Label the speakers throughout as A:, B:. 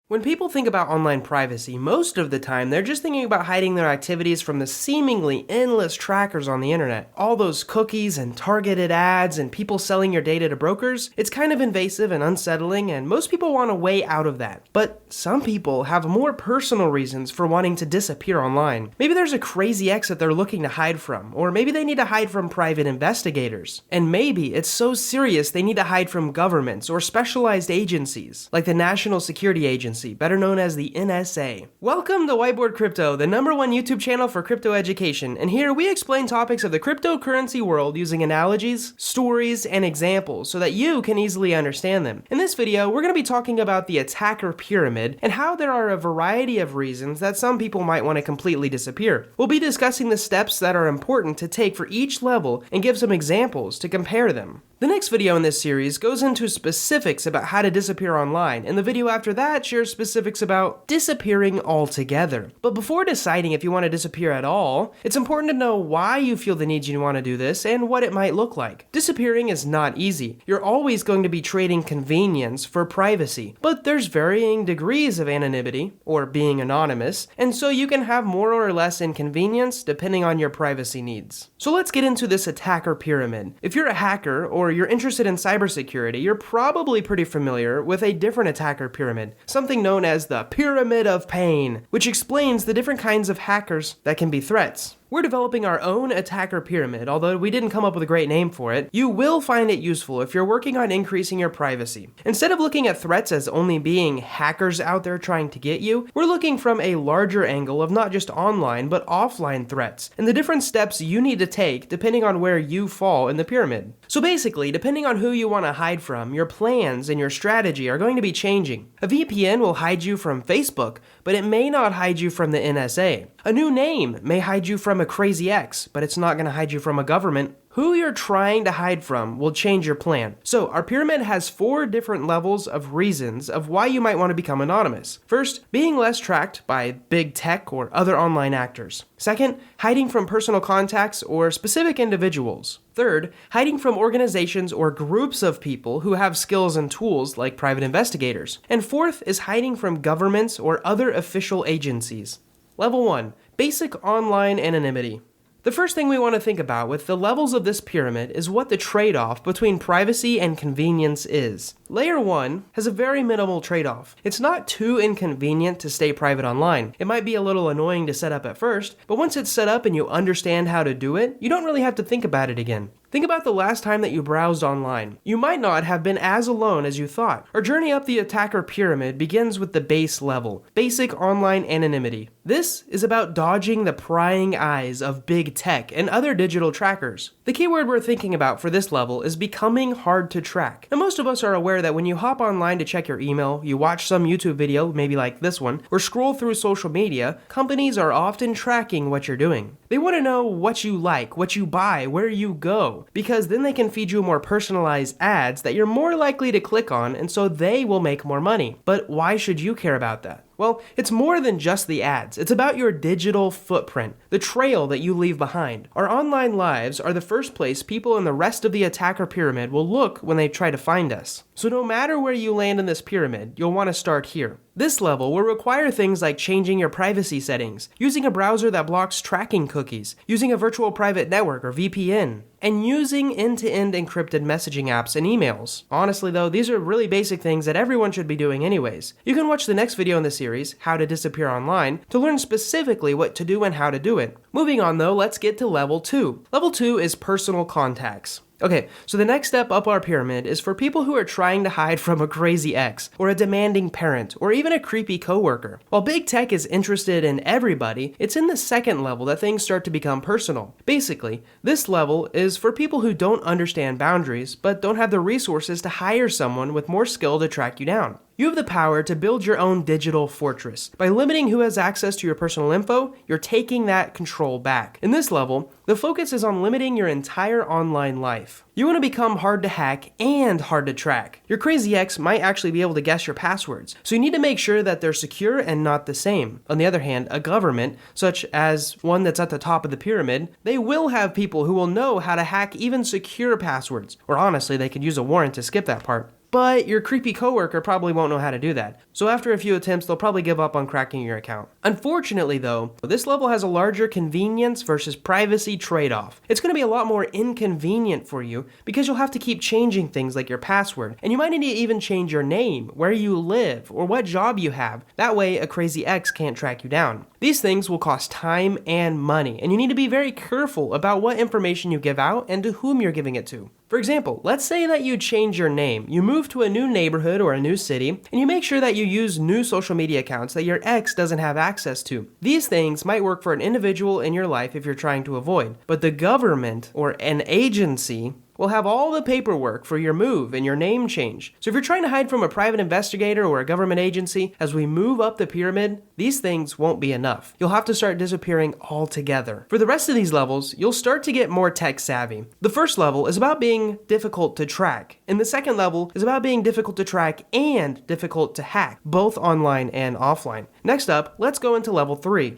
A: When people think about online privacy, most of the time they're just thinking about hiding their activities from the seemingly endless trackers on the internet. All those cookies and targeted ads and people selling your data to brokers, it's kind of invasive and unsettling, and most people want a way out of that. But some people have more personal reasons for wanting to disappear online. Maybe there's a crazy ex that they're looking to hide from, or maybe they need to hide from private investigators. And maybe it's so serious they need to hide from governments or specialized agencies, like the National Security Agency, better known as the NSA. Welcome to Whiteboard Crypto, the #1 YouTube channel for crypto education, and here we explain topics of the cryptocurrency world using analogies, stories, and examples so that you can easily understand them. In this video, we're going to be talking about the attacker pyramid and how there are a variety of reasons that some people might want to completely disappear. We'll be discussing the steps that are important to take for each level and give some examples to compare them. The next video in this series goes into specifics about how to disappear online, and the video after that shares specifics about disappearing altogether. But before deciding if you want to disappear at all, it's important to know why you feel the need you want to do this and what it might look like. Disappearing is not easy. You're always going to be trading convenience for privacy, but there's varying degrees of anonymity, or being anonymous, and so you can have more or less inconvenience depending on your privacy needs. So let's get into this attacker pyramid. If you're a hacker or you're interested in cybersecurity, you're probably pretty familiar with a different attacker pyramid, something known as the Pyramid of Pain, which explains the different kinds of hackers that can be threats. We're developing our own attacker pyramid, although we didn't come up with a great name for it. You will find it useful if you're working on increasing your privacy. Instead of looking at threats as only being hackers out there trying to get you, we're looking from a larger angle of not just online, but offline threats, and the different steps you need to take depending on where you fall in the pyramid. So basically, depending on who you want to hide from, your plans and your strategy are going to be changing. A VPN will hide you from Facebook, but it may not hide you from the NSA. A new name may hide you from a crazy ex, but it's not going to hide you from a government. Who you're trying to hide from will change your plan. So our pyramid has 4 different levels of reasons of why you might want to become anonymous. First, being less tracked by big tech or other online actors. Second, hiding from personal contacts or specific individuals. Third, hiding from organizations or groups of people who have skills and tools like private investigators. And fourth is hiding from governments or other official agencies. Level 1, basic online anonymity. The first thing we want to think about with the levels of this pyramid is what the trade-off between privacy and convenience is. Layer 1 has a very minimal trade-off. It's not too inconvenient to stay private online. It might be a little annoying to set up at first, but once it's set up and you understand how to do it, you don't really have to think about it again. Think about the last time that you browsed online. You might not have been as alone as you thought. Our journey up the attacker pyramid begins with the base level, basic online anonymity. This is about dodging the prying eyes of big tech and other digital trackers. The keyword we're thinking about for this level is becoming hard to track. Now, most of us are aware that when you hop online to check your email, you watch some YouTube video, maybe like this one, or scroll through social media, companies are often tracking what you're doing. They want to know what you like, what you buy, where you go, because then they can feed you more personalized ads that you're more likely to click on, and so they will make more money. But why should you care about that? Well, it's more than just the ads. It's about your digital footprint, the trail that you leave behind. Our online lives are the first place people in the rest of the attacker pyramid will look when they try to find us. So no matter where you land in this pyramid, you'll want to start here. This level will require things like changing your privacy settings, using a browser that blocks tracking cookies, using a virtual private network or VPN, and using end-to-end encrypted messaging apps and emails. Honestly though, these are really basic things that everyone should be doing anyways. You can watch the next video in the series, How to Disappear Online, to learn specifically what to do and how to do it. Moving on though, let's get to level 2. Level 2 is personal contacts. Okay, so the next step up our pyramid is for people who are trying to hide from a crazy ex, or a demanding parent, or even a creepy coworker. While big tech is interested in everybody, it's in the second level that things start to become personal. Basically, this level is for people who don't understand boundaries, but don't have the resources to hire someone with more skill to track you down. You have the power to build your own digital fortress. By limiting who has access to your personal info, you're taking that control back. In this level, the focus is on limiting your entire online life. You want to become hard to hack and hard to track. Your crazy ex might actually be able to guess your passwords, so you need to make sure that they're secure and not the same. On the other hand, a government, such as one that's at the top of the pyramid, they will have people who will know how to hack even secure passwords, or honestly, they could use a warrant to skip that part. but your creepy coworker probably won't know how to do that. So after a few attempts, they'll probably give up on cracking your account. Unfortunately though, this level has a larger convenience versus privacy trade-off. It's going to be a lot more inconvenient for you because you'll have to keep changing things like your password, and you might need to even change your name, where you live, or what job you have. That way a crazy ex can't track you down. These things will cost time and money, and you need to be very careful about what information you give out and to whom you're giving it to. For example, let's say that you change your name, you move to a new neighborhood or a new city, and you make sure that you use new social media accounts that your ex doesn't have access to. These things might work for an individual in your life if you're trying to avoid, but the government or an agency will have all the paperwork for your move and your name change. So if you're trying to hide from a private investigator or a government agency, as we move up the pyramid, these things won't be enough. You'll have to start disappearing altogether. For the rest of these levels, you'll start to get more tech savvy. The first level is about being difficult to track, and the second level is about being difficult to track and difficult to hack, both online and offline. Next up, let's go into level 3,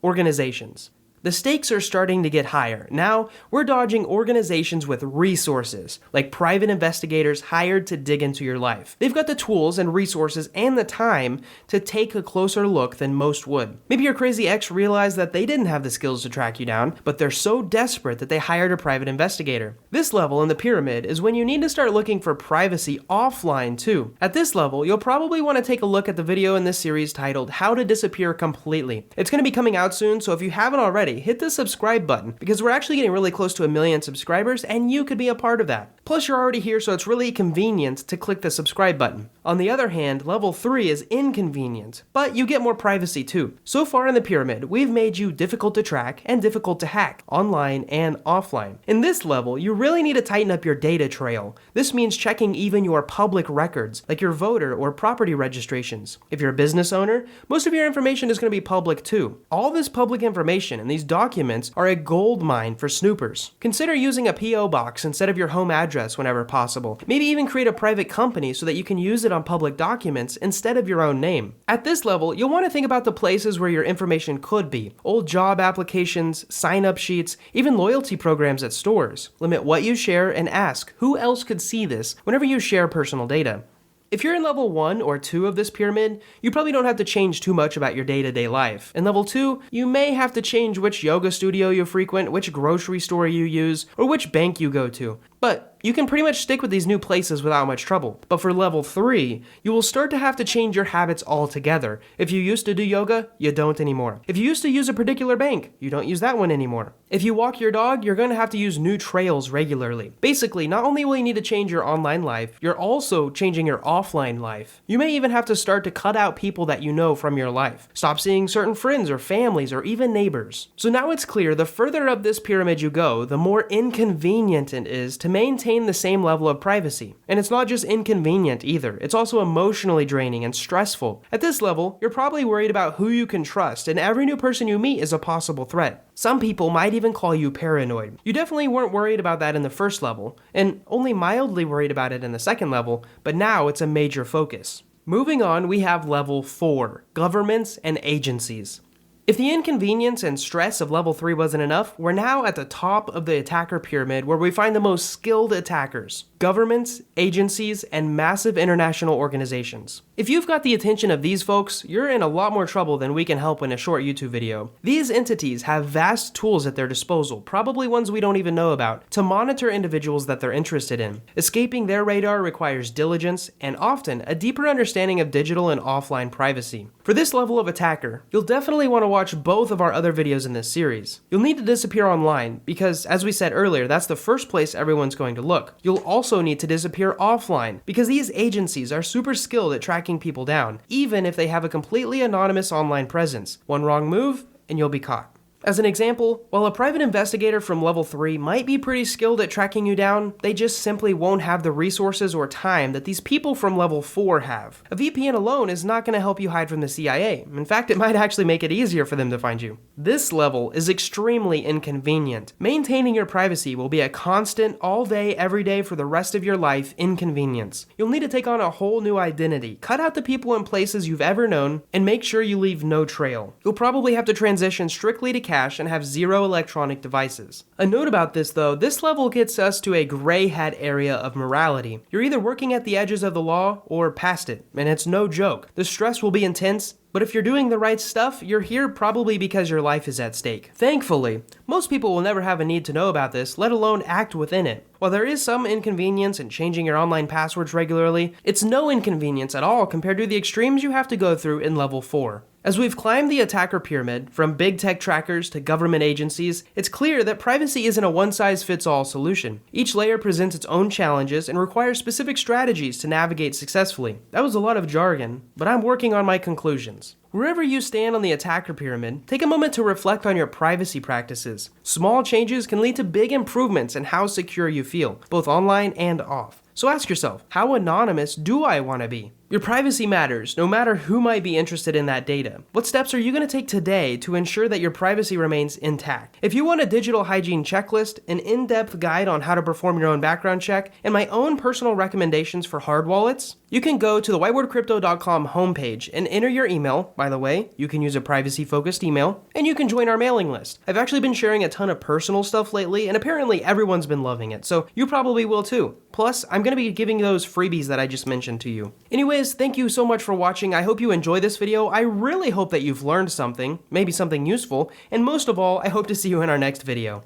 A: organizations. The stakes are starting to get higher. Now, we're dodging organizations with resources, like private investigators hired to dig into your life. They've got the tools and resources and the time to take a closer look than most would. Maybe your crazy ex realized that they didn't have the skills to track you down, but they're so desperate that they hired a private investigator. This level in the pyramid is when you need to start looking for privacy offline too. At this level, you'll probably want to take a look at the video in this series titled How to Disappear Completely. It's going to be coming out soon, so if you haven't already, hit the subscribe button because we're actually getting really close to 1 million subscribers and you could be a part of that. Plus you're already here, so it's really convenient to click the subscribe button. On the other hand, level 3 is inconvenient, but you get more privacy too. So far in the pyramid, we've made you difficult to track and difficult to hack, online and offline. In this level, you really need to tighten up your data trail. This means checking even your public records, like your voter or property registrations. If you're a business owner, most of your information is going to be public too. All this public information and these documents are a gold mine for snoopers. Consider using a P.O. box instead of your home address whenever possible. Maybe even create a private company so that you can use it on public documents instead of your own name. At this level, you'll want to think about the places where your information could be. Old job applications, sign-up sheets, even loyalty programs at stores. Limit what you share and ask who else could see this whenever you share personal data. If you're in level 1 or 2 of this pyramid, you probably don't have to change too much about your day-to-day life. In level 2, you may have to change which yoga studio you frequent, which grocery store you use, or which bank you go to. But you can pretty much stick with these new places without much trouble. But for level 3, you will start to have to change your habits altogether. If you used to do yoga, you don't anymore. If you used to use a particular bank, you don't use that one anymore. If you walk your dog, you're going to have to use new trails regularly. Basically, not only will you need to change your online life, you're also changing your offline life. You may even have to start to cut out people that you know from your life. Stop seeing certain friends or families or even neighbors. So now it's clear the further up this pyramid you go, the more inconvenient it is to maintain the same level of privacy. And it's not just inconvenient either, it's also emotionally draining and stressful. At this level, you're probably worried about who you can trust, and every new person you meet is a possible threat. Some people might even call you paranoid. You definitely weren't worried about that in the first level, and only mildly worried about it in the second level, but now it's a major focus. Moving on, we have level 4, governments and agencies. If the inconvenience and stress of level 3 wasn't enough, we're now at the top of the attacker pyramid where we find the most skilled attackers. Governments, agencies, and massive international organizations. If you've got the attention of these folks, you're in a lot more trouble than we can help in a short YouTube video. These entities have vast tools at their disposal, probably ones we don't even know about, to monitor individuals that they're interested in. Escaping their radar requires diligence and often a deeper understanding of digital and offline privacy. For this level of attacker, you'll definitely want to watch both of our other videos in this series. You'll need to disappear online because, as we said earlier, that's the first place everyone's going to look. You'll also need to disappear offline because these agencies are super skilled at tracking people down, even if they have a completely anonymous online presence. One wrong move and you'll be caught. As an example, while a private investigator from level 3 might be pretty skilled at tracking you down, they just simply won't have the resources or time that these people from level 4 have. A VPN alone is not going to help you hide from the CIA. In fact, it might actually make it easier for them to find you. This level is extremely inconvenient. Maintaining your privacy will be a constant, all day, every day for the rest of your life inconvenience. You'll need to take on a whole new identity, cut out the people and places you've ever known, and make sure you leave no trail. You'll probably have to transition strictly to cash and have 0 electronic devices. A note about this though, this level gets us to a gray hat area of morality. You're either working at the edges of the law or past it, and it's no joke. The stress will be intense, but if you're doing the right stuff, you're here probably because your life is at stake. Thankfully, most people will never have a need to know about this, let alone act within it. While there is some inconvenience in changing your online passwords regularly, it's no inconvenience at all compared to the extremes you have to go through in level 4. As we've climbed the attacker pyramid, from big tech trackers to government agencies, it's clear that privacy isn't a one-size-fits-all solution. Each layer presents its own challenges and requires specific strategies to navigate successfully. That was a lot of jargon, but I'm working on my conclusions. Wherever you stand on the attacker pyramid, take a moment to reflect on your privacy practices. Small changes can lead to big improvements in how secure you feel, both online and off. So ask yourself, how anonymous do I want to be? Your privacy matters, no matter who might be interested in that data. What steps are you going to take today to ensure that your privacy remains intact? If you want a digital hygiene checklist, an in-depth guide on how to perform your own background check, and my own personal recommendations for hard wallets, you can go to the whitewordcrypto.com homepage and enter your email. By the way, you can use a privacy-focused email, and you can join our mailing list. I've actually been sharing a ton of personal stuff lately, and apparently everyone's been loving it, so you probably will too. Plus, I'm going to be giving those freebies that I just mentioned to you. Anyways, thank you so much for watching. I hope you enjoyed this video. I really hope that you've learned something, maybe something useful, and most of all, I hope to see you in our next video.